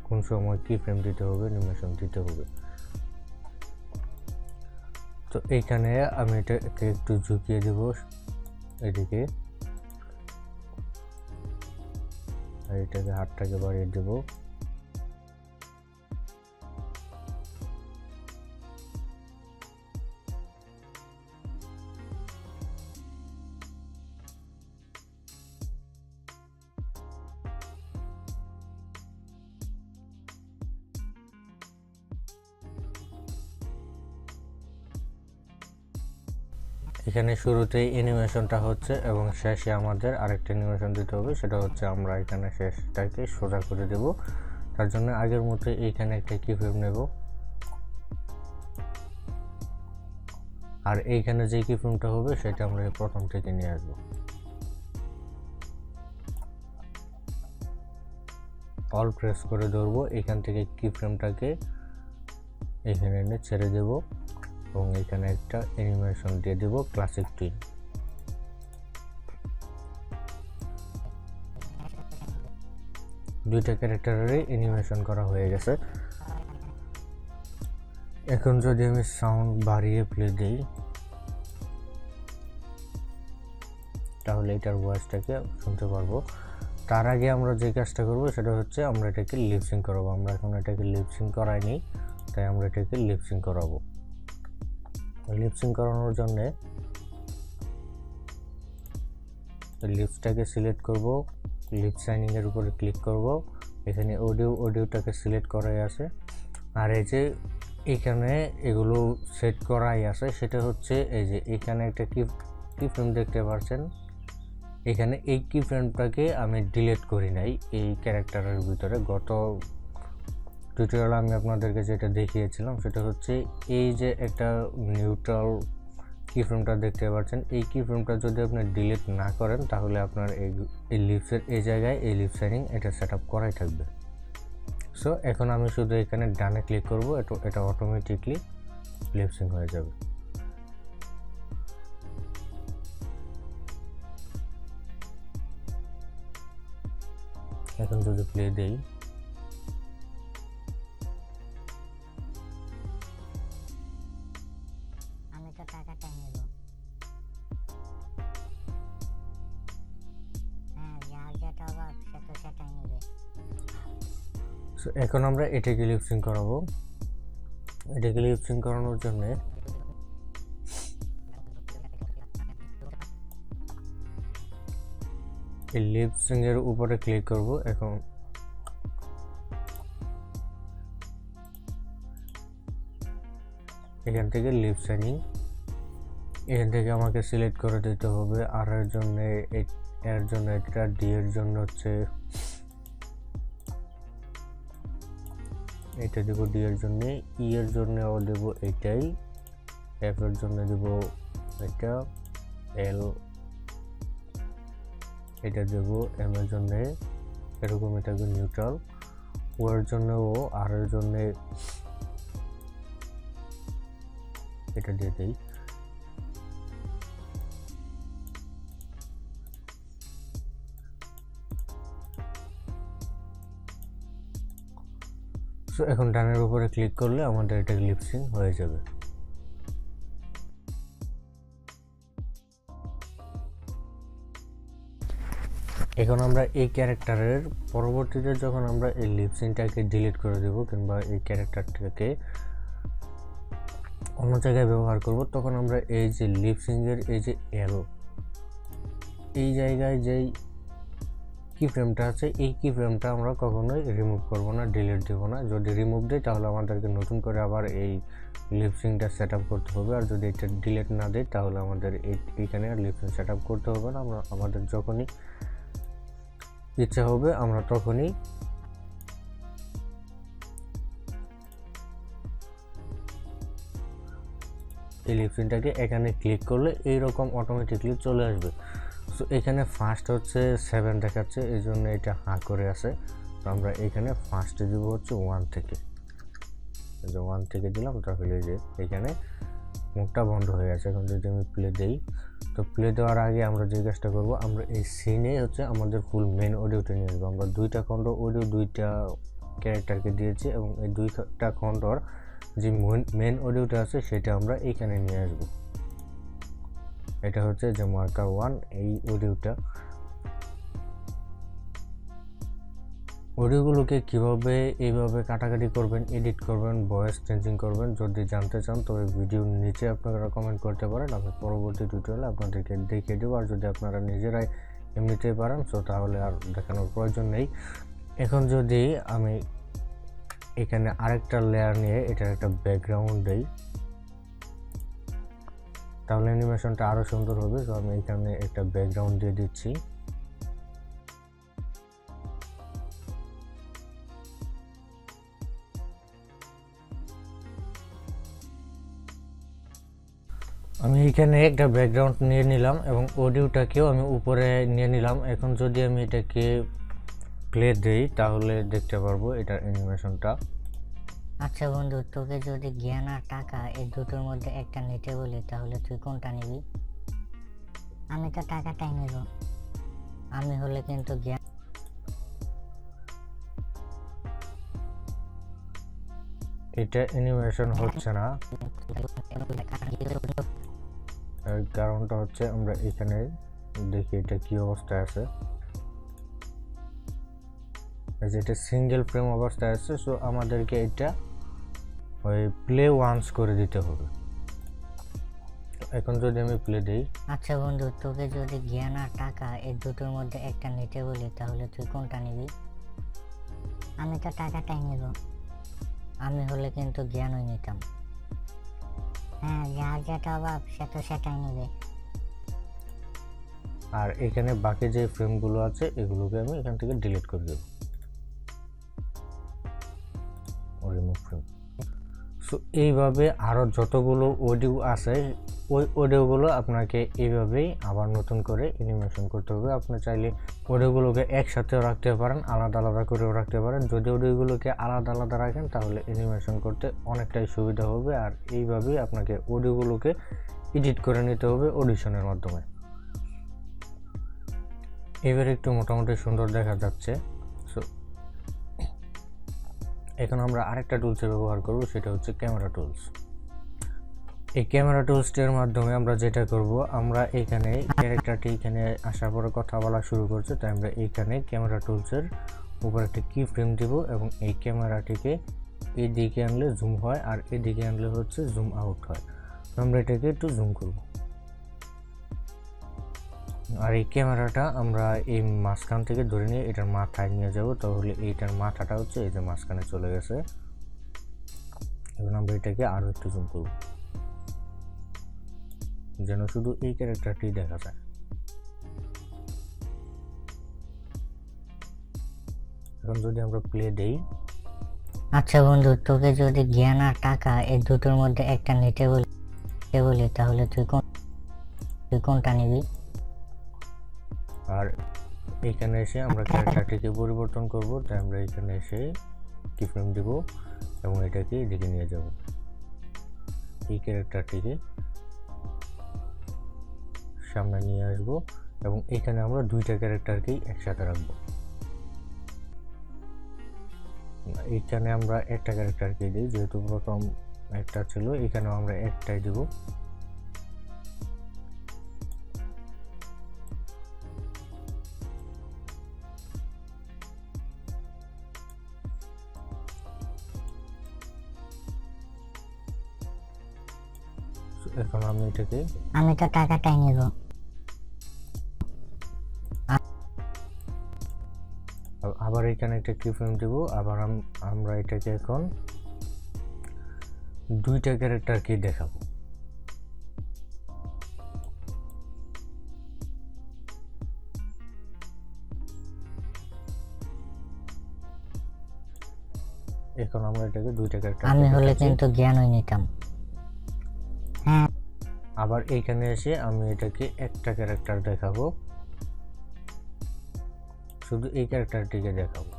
কোন সময় কি ফ্রেম দিতে হবে, অ্যানিমেশন দিতে হবে। তো এইখানে আমি এটাকে একটু ঝুঁকিয়ে দেব এদিকে, আর এটাকে হাতটাকে বাড়িয়ে দেব। এখানে শুরুতেই অ্যানিমেশনটা হচ্ছে এবং শেষে আমাদের আরেকটা অ্যানিমেশন দিতে হবে, সেটা হচ্ছে আমরা এখানে শেষটাকে সোজা করে দেব। তার জন্য আগের মতো এইখানে একটা কি ফ্রেম নেব, আর এইখানে যে কি ফ্রেমটা হবে সেটা আমরা প্রথম থেকে নিয়ে আসবো। অল প্রেস করে ধরবো, এখান থেকে কি ফ্রেমটাকে এখানে এনে ছেড়ে দেব এবং এখানে একটা অ্যানিমেশন দিয়ে দেব ক্লাসিক টুইন। দুইটা ক্যারেক্টারেরই অ্যানিমেশন করা হয়ে গেছে। এখন যদি আমি সাউন্ড বাড়িয়ে প্লে দিই তাহলে এটার ভয়েসটাকে শুনতে পারবো। তার আগে আমরা যে কাজটা করব সেটা হচ্ছে আমরা এটাকে লিপসিং করাবো। আমরা এখন এটাকে লিপসিং করাইনি, তাই আমরা এটাকে লিপসিং করাবো। লিপসিং করানোর জন্য লিপসটাকে সিলেক্ট করব, লিপ সাইনিং এর উপরে ক্লিক করব, এখানে অডিওটাকে সিলেক্ট করাই আছে, আর এই যে এখানে এগুলো সেট করাই আছে, সেটা হচ্ছে এই যে এখানে একটা কি ফ্রেম দেখতে পাচ্ছেন, এখানে এই কি ফ্রেমটাকে আমি ডিলিট করি নাই এই ক্যারেক্টারের ভিতরে। গত টিউটোরিয়ালে আমি আপনাদেরকে যেটা দেখিয়েছিলাম সেটা হচ্ছে এই যে একটা নিউট্রাল কি ফ্রেমটা দেখতে পাচ্ছেন, এই কি ফ্রেমটা যদি আপনি ডিলিট না করেন তাহলে আপনার এই লিপসের এই জায়গায় এই লিপ সাইনিং এটা সেট আপ করাই থাকবে। সো এখন আমি শুধু এখানে ডানে ক্লিক করব, এটা অটোমেটিকলি লিপসিং হয়ে যাবে। এখন যদি প্লে দেই এখন আমরা এটাকে লিপসিং করাবো। এটাকে লিপসিং করানোর জন্য এই লিপসিং এর উপরে ক্লিক করব। এখন এখান থেকে লিপ সাইনিং, এখান থেকে আমাকে সিলেক্ট করে দিতে হবে। আর এর জন্য এটা, ডি এর জন্য হচ্ছে এটা দেব, ডি এর জন্য, ই এর জন্যও দেব এটাই, এফ এর জন্য দেব এটা, এল এটা দেব, এম এর জন্য এরকম এটা নিউট্রাল, ও এর জন্য ও, আর এর জন্য এটা দিয়ে দেই। সো এখন ডানের উপরে ক্লিক করলে আমাদের এটা লিপসিং হয়ে যাবে। এখন আমরা এই ক্যারেক্টারের পরবর্তীতে যখন আমরা এই লিপসিংটাকে ডিলিট করে দেব কিংবা এই ক্যারেক্টারটাকে অন্য জায়গায় ব্যবহার করব, তখন আমরা এই যে লিপসিং এর এই যে এল এই জায়গায় যেই কি ফ্রেমটা আছে এই কি ফ্রেমটা আমরা কখনোই রিমুভ করব না, ডিলিট দেব না। যদি রিমুভ দেই তাহলে আমাদেরকে নতুন করে আবার এই লিপসিংটা সেট আপ করতে হবে, আর যদি এটা ডিলিট না দেই তাহলে আমাদের এইখানে আর লিপসিং সেট আপ করতে হবে না। আমাদের যখনই ইচ্ছা হবে আমরা তখনই এই লিপসিংটাকে এখানে ক্লিক করলে এইরকম অটোমেটিকলি চলে আসবে। সো এখানে ফার্স্ট হচ্ছে 7 দেখাচ্ছে, এই জন্য এটা হাঁ করে আছে। তো আমরা এখানে ফার্স্টে দিব হচ্ছে 1 থেকে, এই যে 1 থেকে দিলাম, তাহলে যে এখানে মুখটা বন্ধ হয়ে গেছে। এখন যদি আমি প্লে দেই, তো প্লে দেওয়ার আগে আমরা যে কাজটা করবো, আমরা এই সিনে হচ্ছে আমাদের ফুল মেন অডিওটা নিয়ে আসবো। আমরা দুইটা খণ্ড অডিও, দুইটা ক্যারেক্টারকে দিয়েছি এবং এই দুইটা খণ্ডর যে মেন অডিওটা আছে সেটা আমরা এখানে নিয়ে আসব। এটা হচ্ছে যে মার্কার 1 এই অডিওটা। অডিওগুলোকে কিভাবে এইভাবে কাটাকাটি করবেন, এডিট করবেন, ভয়েস চেঞ্জিং করবেন যদি জানতে চান তবে ভিডিওর নিচে আপনারা কমেন্ট করতে পারেন, আমি পরবর্তী টিউটোরিয়ালে আপনাদেরকে দেখিয়ে দেবো। আর যদি আপনারা নিজেরাই এমনিতেই পারেন তো তাহলে আর দেখানোর প্রয়োজন নেই। এখন যদি আমি এখানে আরেকটা লেয়ার নিয়ে এটার একটা ব্যাকগ্রাউন্ড দেই তাহলে অ্যানিমেশনটা আরও সুন্দর হবে। তো আমি এখানে একটা ব্যাকগ্রাউন্ড দিয়ে দিচ্ছি। আমি এখানে একটা ব্যাকগ্রাউন্ড নিয়ে নিলাম এবং অডিওটাকেও আমি উপরে নিয়ে নিলাম। এখন যদি আমি এটাকে প্লে দেই তাহলে দেখতে পারবো এটার অ্যানিমেশনটা। আচ্ছা বন্ধু, তোকে যদি জ্ঞান আর টাকা এই দুটোর মধ্যে একটা নিতে বলি তাহলে তুই কোনটা নিবি? আমি তো টাকাটাই নেব। আমি হলে কিন্তু জ্ঞান। এটা অ্যানিমেশন হচ্ছে না, এর কারণটা হচ্ছে আমরা এখানে দেখি এটা কি অবস্থায় আছে। এটা সিঙ্গেল ফ্রেম অবস্থায় আছে, সো আমাদেরকে এটা ওই প্লে ওয়ান্স করে দিতে হবে। এখন যদি আমি প্লে দেই। আচ্ছা বন্ধু, তোকে যদি জ্ঞান আর টাকা এই দুটোর মধ্যে একটা নিতে বলি তাহলে তুই কোনটা নিবি? আমি তো টাকাটাই নেব। আমি হলে কিন্তু জ্ঞানই নিতাম। হ্যাঁ, যার যেটা অভাব সে তো সেটাই নেবে। আর এখানে বাকি যে ফ্রেমগুলো আছে এগুলোকে আমি এখান থেকে ডিলিট করে দেব, রিমুভ ফ্রেম। সো এইভাবে আরও যতগুলো অডিও আছে ওই অডিওগুলো আপনাকে এইভাবেই আবার নতুন করে অ্যানিমেশন করতে হবে। আপনি চাইলে অডিওগুলোকে একসাথেও রাখতে পারেন, আলাদা আলাদা করেও রাখতে পারেন। যদি অডিওগুলোকে আলাদা আলাদা রাখেন তাহলে অ্যানিমেশন করতে অনেকটাই সুবিধা হবে। আর এইভাবেই আপনাকে অডিওগুলোকে এডিট করে নিতে হবে অডিশনের মাধ্যমে। এবার একটু মোটামুটি সুন্দর দেখা যাচ্ছে। সো এখন আমরা আরেকটা টুলসের ব্যবহার করব, সেটা হচ্ছে ক্যামেরা টুলস। এই ক্যামেরা টুলসটির মাধ্যমে আমরা যেটা করব, আমরা এখানে ক্যারেক্টারটি এখানে আসার পরে কথা বলা শুরু করছে, তাই আমরা এইখানে ক্যামেরা টুলসের উপর একটা কি ফ্রেম দিব এবং এই ক্যামেরাটিকে এদিকে আনলে জুম হয় আর এদিকে আনলে হচ্ছে জুম আউট হয়। আমরা এটাকে একটু জুম করব। আর এই ক্যামেরাটা আমরা এই মাঝখান থেকে ধরে নিয়ে এটার মাথায় নিয়ে যাব, তাহলে এইটার মাথাটা হচ্ছে এই যে মাঝখানে চলে গেছে। এখন আমরা এটাকে আরো একটু জুম করব যেন শুধু এই ক্যারেক্টারটি দেখা যায়। এখন যদি আমরা প্লে দেই। আচ্ছা বন্ধু, তোকে যদি জ্ঞান আর টাকা এই দুটোর মধ্যে একটা নিতে বলি তাহলে তুই কোনটা নিবি? আর এখানে এসে আমরা ক্যারেক্টারটিকে পরিবর্তন করব, তাই আমরা এখানে এসে কি ফ্রেম দিব এবং এটাকে এদিকে নিয়ে যাব। এই ক্যারেক্টারটিকে সামনে নিয়ে আসব এবং এখানে আমরা দুইটা ক্যারেক্টারকেই একসাথে রাখবো। এখানে আমরা একটা ক্যারেক্টারকে দিই, যেহেতু প্রথম একটা ছিল, এখানেও আমরা একটাই দিব। এখন আমি এটাকে আমি তো টাকাটাই নেব। আবার এখানে একটা কি ফ্রেম দেব। আবার আমরা এটাকে এখন দুইটা ক্যারেক্টারকে দেখাবো। এখন আমরা এটাকে দুইটা ক্যারেক্টার, আমি হলে কিন্তু জ্ঞানই নিতাম। হ্যাঁ, আবার এইখানে এসে আমি এটাকে একটা ক্যারেক্টার দেখাবো, শুধু এই ক্যারেক্টারটিকে দেখাবো।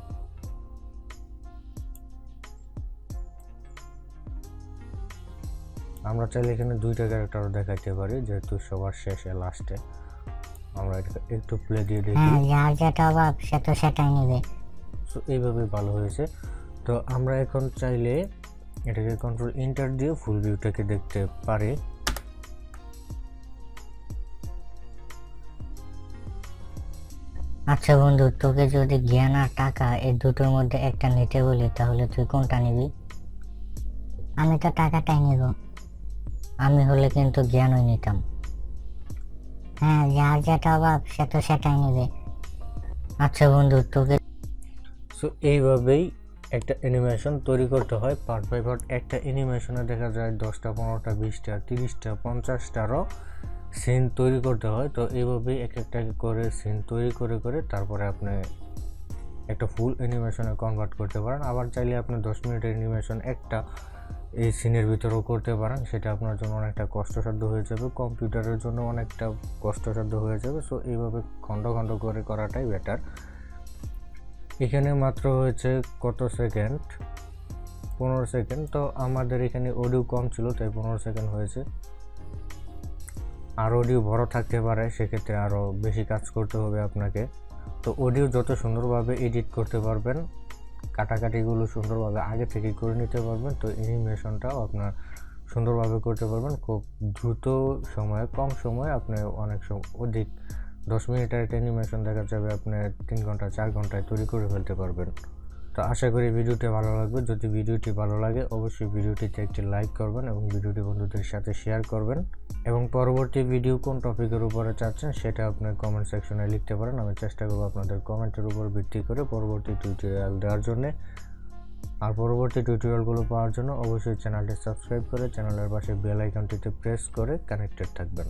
আমরা চাইলে এখানে দুইটা ক্যারেক্টারও দেখাইতে পারি, যেহেতু সবার শেষে লাস্টে। আমরা এটা একটু প্লে দিয়ে দেখি। হ্যাঁ, যার যেটা অভাব সে তো সেটাই নেবে। সো এইভাবে ভালো হয়েছে। তো আমরা এখন চাইলে এটাকে কন্ট্রোল এন্টার দিয়ে ফুল ভিউটাকে দেখতে পারি। আচ্ছা বন্ধু, তোকে যদি জ্ঞান আর টাকা এই দুটোর মধ্যে একটা নিতে বলি তাহলে তুই কোনটা নিবি? আমি তো টাকাটাই নিব। আমি হলে কিন্তু জ্ঞানই নিতাম। হ্যাঁ, যার যেটা অভাব সে তো সেটাই নেবে। আচ্ছা বন্ধু, তোকে সো এইভাবেই একটা অ্যানিমেশন তৈরি করতে হয় পার্ট বাই পার্ট। একটা অ্যানিমেশনে দেখা যায় 10টা 15টা 20টা 30টা 50টারও সিন তৈরি করতে হয়। তো এইভাবেই এক একটা করে সিন তৈরি করে করে তারপরে আপনি একটা ফুল অ্যানিমেশনে কনভার্ট করতে পারেন। আবার চাইলে আপনি 10 মিনিটের অ্যানিমেশন একটা এই সিনের ভিতরেও করতে পারেন, সেটা আপনার জন্য অনেকটা কষ্টসাধ্য হয়ে যাবে, কম্পিউটারের জন্য অনেকটা কষ্টসাধ্য হয়ে যাবে। সো এইভাবে খণ্ড খণ্ড করে করাটাই বেটার। এখানে মাত্র হয়েছে কত সেকেন্ড, 15 সেকেন্ড। তো আমাদের এখানে অডিও কম ছিল তাই 15 সেকেন্ড হয়েছে। আর অডিও বড় থাকতে পারে, সেক্ষেত্রে আরও বেশি কাজ করতে হবে আপনাকে। তো অডিও যত সুন্দরভাবে এডিট করতে পারবেন, কাটাকাটিগুলো সুন্দরভাবে আগে থেকে করে নিতে পারবেন, তো অ্যানিমেশনটাও আপনার সুন্দরভাবে করতে পারবেন খুব দ্রুত সময়ে, কম সময়ে। আপনি অনেক অধিক 10 মিনিটের একটা অ্যানিমেশন দেখা যাবে আপনি 3 ঘন্টা 4 ঘন্টায় তৈরি করে ফেলতে পারবেন। তো আশা করি ভিডিওটি ভালো লাগবে। যদি ভিডিওটি ভালো লাগে অবশ্যই ভিডিওটিতে একটি লাইক করবেন এবং ভিডিওটি বন্ধুদের সাথে শেয়ার করবেন। এবং পরবর্তী ভিডিও কোন টপিকের উপরে চাচ্ছেন সেটা আপনি কমেন্ট সেকশনে লিখতে পারেন। আমি চেষ্টা করব আপনাদের কমেন্টের উপর ভিত্তি করে পরবর্তী টিউটোরিয়াল দেওয়ার জন্য। আর পরবর্তী টিউটোরিয়ালগুলো পাওয়ার জন্য অবশ্যই চ্যানেলটি সাবস্ক্রাইব করে চ্যানেলের পাশে বেল আইকনটিতে প্রেস করে কানেক্টেড থাকবেন।